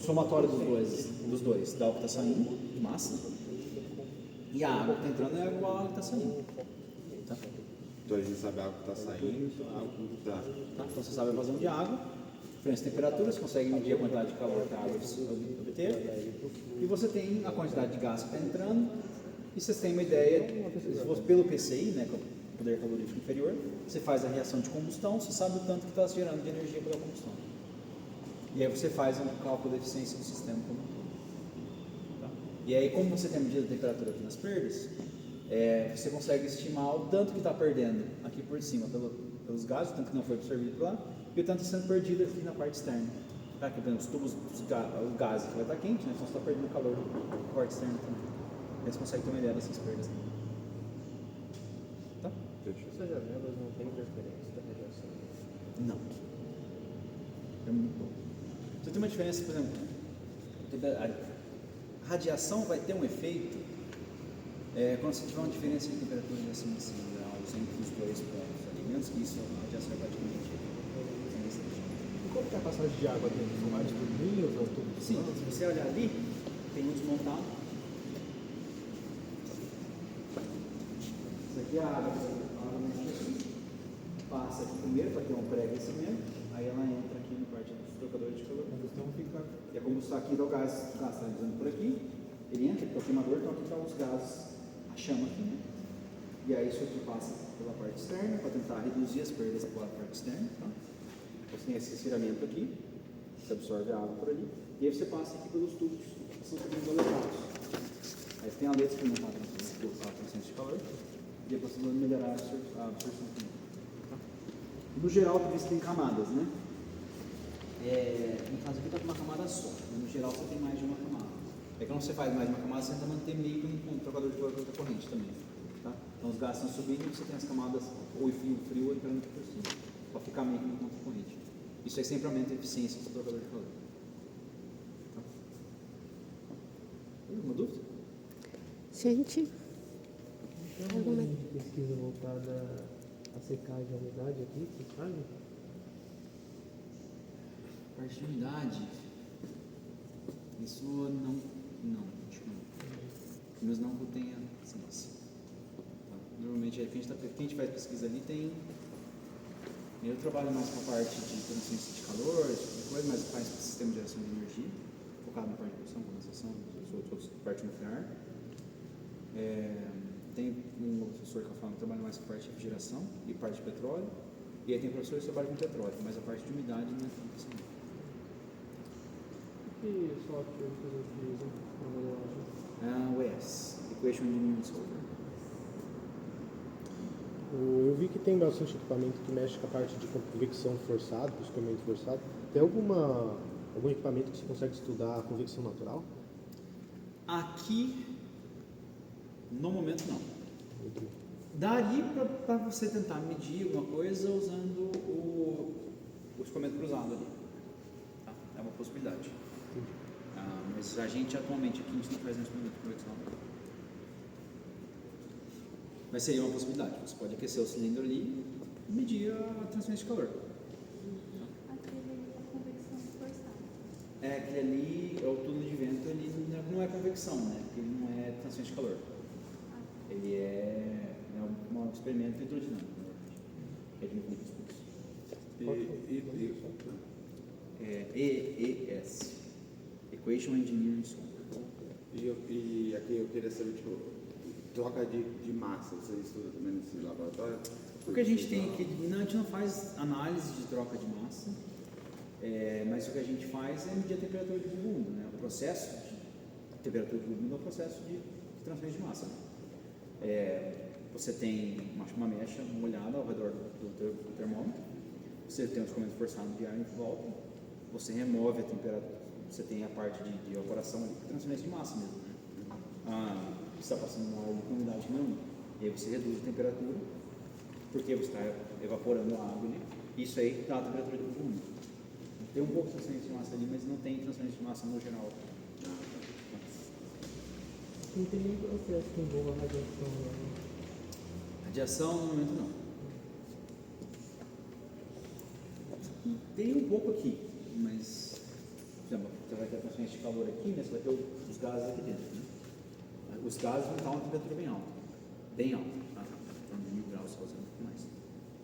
somatória dos dois, dá o que está saindo, de massa, e a água que está entrando é igual à água que está saindo. Tá? Então a gente sabe a água que está saindo, a água que está. Tá? Então você sabe a vazão de água, diferença de temperatura, você consegue medir a quantidade de calor que a água obter, e você tem a quantidade de gás que está entrando, e vocês têm uma ideia, se fosse pelo PCI, né, que é o poder calorífico inferior, você faz a reação de combustão, você sabe o tanto que está gerando de energia pela combustão. E aí você faz um cálculo da eficiência do sistema como um todo. Tá? E aí, como você tem a medida da temperatura aqui nas perdas, você consegue estimar o tanto que está perdendo aqui por cima pelos gases, o tanto que não foi absorvido por lá, e o tanto está sendo perdido aqui na parte externa. Tá? Que, por exemplo, os tubos, o gás que vai estar quente, né? Então você está perdendo calor na parte externa também. Aí você consegue ter uma ideia dessas perdas também. Tá? Essas janelas não tem interferência da radiação? Não. É muito bom. Você tem uma diferença, por exemplo, a radiação vai ter um efeito quando você tiver uma diferença de temperatura de acima de 100 graus entre os dois pontos ali, menos que isso, a radiação é praticamente Como que é a passagem de água dentro? São vários turbinhos ou tudo? Sim, se você olhar ali, tem um desmontado. Isso aqui é a água passa aqui primeiro para ter um pré-aquecimento, aí ela entra aqui na parte dos trocadores de calor. E a combustão aqui do gás está entrando por aqui, ele entra aqui, é o queimador, então aqui está os gases, a chama aqui, né? E aí isso aqui passa pela parte externa para tentar reduzir as perdas pela parte externa. Tá? Você tem esse esfriamento aqui, você absorve a água por ali, e aí você passa aqui pelos tubos, que são tubos elevados. Aí tem a letra experimentada a transferência de calor, e depois você vai melhorar a absorção também. Tá? No geral, você tem camadas, né? No caso aqui está com uma camada só, mas no geral você tem mais de uma camada. Quando você faz mais de uma camada, você tenta manter meio que um trocador de calor contra corrente também. Tá? Então os gases estão subindo e você tem as camadas, ou frio entrando aqui por cima, para ficar meio que no contra corrente. Isso aí sempre aumenta a eficiência do seu trocador de calor. Tá? Alguma dúvida? Gente, Tem alguma linha de pesquisa voltada à secagem e umidade aqui, você sabe? Parte de umidade, isso não, acho que não. Mas não tenha ciência. Tá? Normalmente, quem a gente faz pesquisa ali tem. Eu trabalho mais com a parte de transferência de calor, esse tipo de coisa, mas faz sistema de geração de energia, focado na parte de produção, condensação, parte nuclear. Tem um professor que eu falo que trabalha mais com a parte de refrigeração e parte de petróleo. E aí tem professores que trabalham com petróleo, mas a parte de umidade não é tanto assim. Que software vocês utilizam na modelagem? O ES, Equation Engineering Solver. Eu vi que tem bastante equipamento que mexe com a parte de convecção forçada, com escoamento forçado. Tem algum equipamento que você consegue estudar a convecção natural? Aqui, no momento, não. Daria para você tentar medir alguma coisa usando o escoamento cruzado ali. Tá? É uma possibilidade. Mas a gente atualmente aqui a gente não faz escoamento de convecção. Mas seria uma possibilidade. Você pode aquecer o cilindro ali e medir a transferência de calor. Aquele é a convecção forçada. Aquele ali, o túnel de vento, ele não é convecção, né? Porque ele não é transferência de calor. Ele é um experimento hidrodinâmico, na verdade. Que é de muitos cursos. EES. Equation Engineering School. E aqui eu queria saber, tipo, troca de massa, você estuda também nesse laboratório? O que a gente tem aqui, a gente não faz análise de troca de massa, mas o que a gente faz é medir a temperatura de volume, né? O processo de temperatura de volume é o processo de transferência de massa. Você tem uma mecha molhada ao redor do termômetro, você tem um escoamento forçado de ar em volta, você remove a temperatura, você tem a parte de evaporação ali, transferência de massa mesmo, né? Você está passando uma área com umidade não, e aí você reduz a temperatura, porque você está evaporando a água ali, isso aí dá a temperatura de volume. Tem um pouco de transferência de massa ali, mas não tem transferência de massa no geral. Não tem nenhum processo que envolva radiação, né? Radiação no momento não. Tem um pouco aqui, mas por exemplo, você vai ter a transferência de calor aqui, mas você vai ter os gases aqui dentro. Né? Os gases vão estar a uma temperatura bem alta, tá? Então, 1000 graus Celsius, um pouco mais.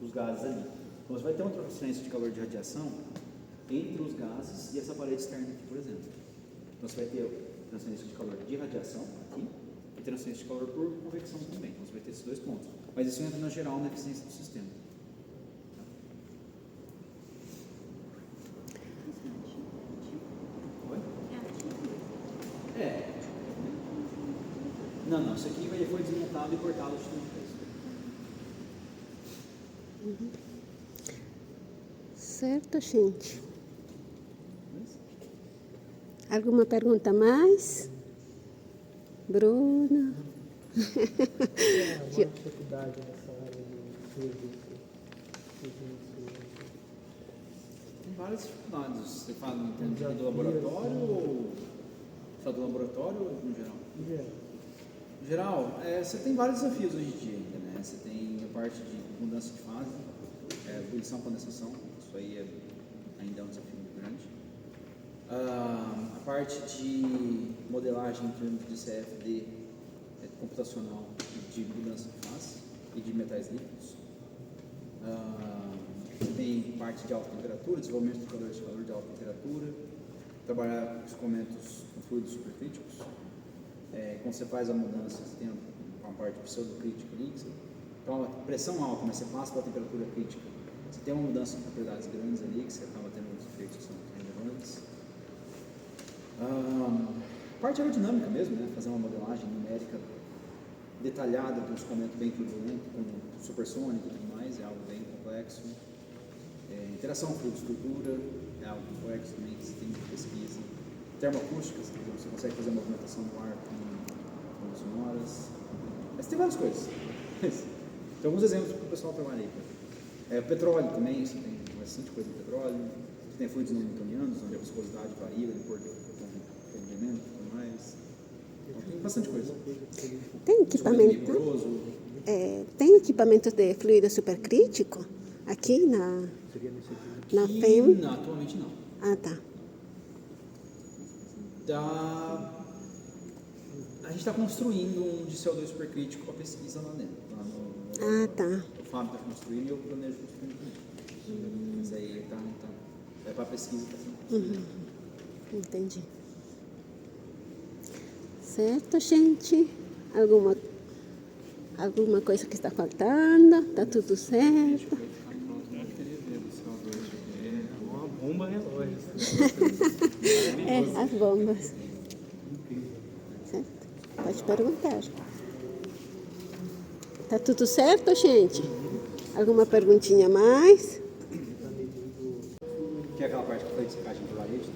Os gases ali. Então você vai ter uma transferência de calor de radiação entre os gases e essa parede externa aqui, por exemplo. Então você vai ter transferência de calor de radiação aqui e transferência de calor por convecção também. Então você vai ter esses dois pontos. Mas isso entra na geral na eficiência do sistema. Oi? Não, isso aqui foi desmontado e cortado de tudo. Certo, gente? Alguma pergunta mais? Bruna? Uma dificuldade nessa área de fluidos. Tem várias dificuldades. Você fala em termos do laboratório ou só do laboratório ou no geral? No geral, você tem vários desafios hoje em dia ainda, né? Você tem a parte de mudança de fase, ebulição, condensação, isso aí ainda é um desafio muito grande. A parte de modelagem em termos de CFD computacional de mudança de fase e de metais líquidos. Tem parte de alta temperatura, desenvolvimento de calor de alta temperatura, trabalhar com escoamentos com fluidos supercríticos. Quando você faz a mudança, você tem uma parte pseudocrítica ali, então a pressão alta, mas você passa para a temperatura crítica, você tem uma mudança de propriedades grandes ali, que você acaba tendo uns efeitos que são relevantes. Parte aerodinâmica mesmo, né? Fazer uma modelagem numérica detalhada de um escoamento bem turbulento, com supersônico e tudo mais, é algo bem complexo. Interação fluido-estrutura é algo complexo também, que você tem que pesquisa. Termoacústicas, você consegue fazer a movimentação do ar com ondas sonoras. Mas tem várias coisas. Tem alguns exemplos que o pessoal trabalha aí. O petróleo também, você tem bastante coisa do petróleo. Você tem fluidos não newtonianos, onde a viscosidade varia de acordo com o rendimento e tudo mais. Então, tem bastante coisa. Tem equipamento? Tem equipamento de fluido supercrítico aqui na FEM? Não, atualmente não. Ah, tá. A gente está construindo um de CO2 supercrítico para pesquisa lá dentro. Tá. O Fábio está construindo e eu planejo construir também. Mas aí é para pesquisa. Entendi. Certo, gente? Alguma coisa que está faltando? Está tudo certo? Uma bomba relógio. As bombas. Certo? Pode perguntar. Tá tudo certo, gente? Alguma perguntinha mais? Que é aquela parte que foi de caixa de varejo.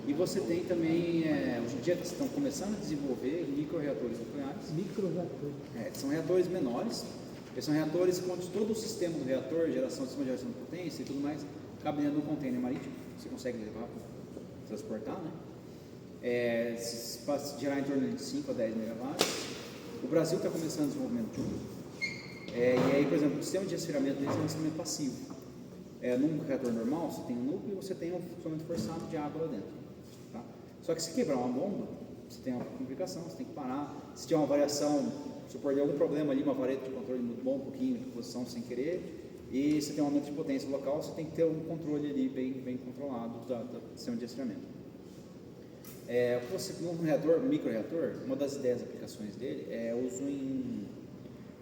E você tem também, hoje em dia que estão começando a desenvolver micro-reatores nucleares. Microreator. São reatores menores. Eles são reatores onde todo o sistema do reator, sistema de geração de potência e tudo mais, cabe dentro de um container marítimo. Você consegue levar, transportar, né? Para gerar em torno de 5 a 10 megawatts. O Brasil está começando o desenvolvimento de um. E aí, por exemplo, o sistema de resfriamento deles é um sistema passivo. Num reator normal, você tem um núcleo e você tem um funcionamento forçado de água lá dentro. Tá? Só que se quebrar uma bomba, você tem uma complicação, você tem que parar. Se tiver uma variação, se for de algum problema ali, uma vareta de controle muito bom, um pouquinho de posição sem querer, e você tem um aumento de potência local, você tem que ter um controle ali bem controlado do sistema de resfriamento. No micro-reator, uma das ideias de aplicações dele é o uso em,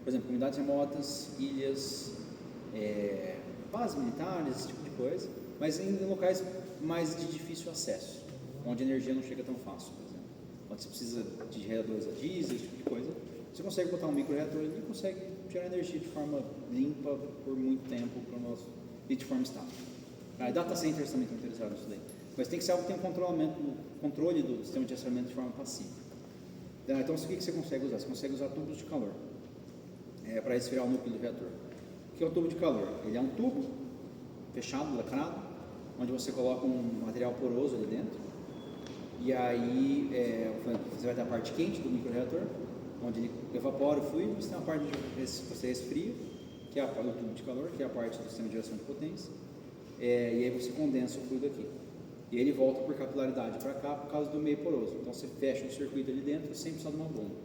por exemplo, comunidades remotas, ilhas, bases militares, esse tipo de coisa, mas em locais mais de difícil acesso, onde a energia não chega tão fácil, por exemplo. Onde você precisa de reatores a diesel, esse tipo de coisa, você consegue botar um micro-reator ali e consegue gerar energia de forma limpa por muito tempo e de forma estável. E data centers também estão interessados nisso daí. Mas tem que ser algo que tem um controle do sistema de resfriamento de forma passiva. Então, o que você consegue usar? Você consegue usar tubos de calor para resfriar o núcleo do reator. O que é o tubo de calor? Ele é um tubo fechado, lacrado, onde você coloca um material poroso ali dentro. E aí você vai ter a parte quente do microreator, onde ele evapora o fluido, você tem a parte que você resfria, que é o tubo de calor, que é a parte do sistema de geração de potência, e aí você condensa o fluido aqui. E ele volta por capilaridade para cá por causa do meio poroso. Então você fecha um circuito ali dentro sem precisar de uma bomba.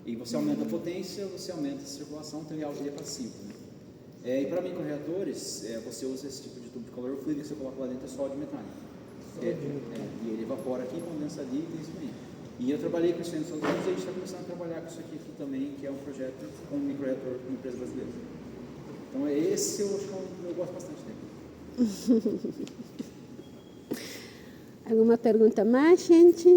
E você aumenta a potência, você aumenta a circulação, então ele é passivo. Né? E para microreatores, você usa esse tipo de tubo de calor, o fluido que você coloca lá dentro é sódio metálico. E ele evapora aqui, condensa ali e isso aí. E eu trabalhei com isso aí nos Estados Unidos e a gente está começando a trabalhar com isso aqui também, que é um projeto com um microreator com uma empresa brasileira. Então esse eu acho que eu gosto bastante dele. Alguma pergunta mais, gente?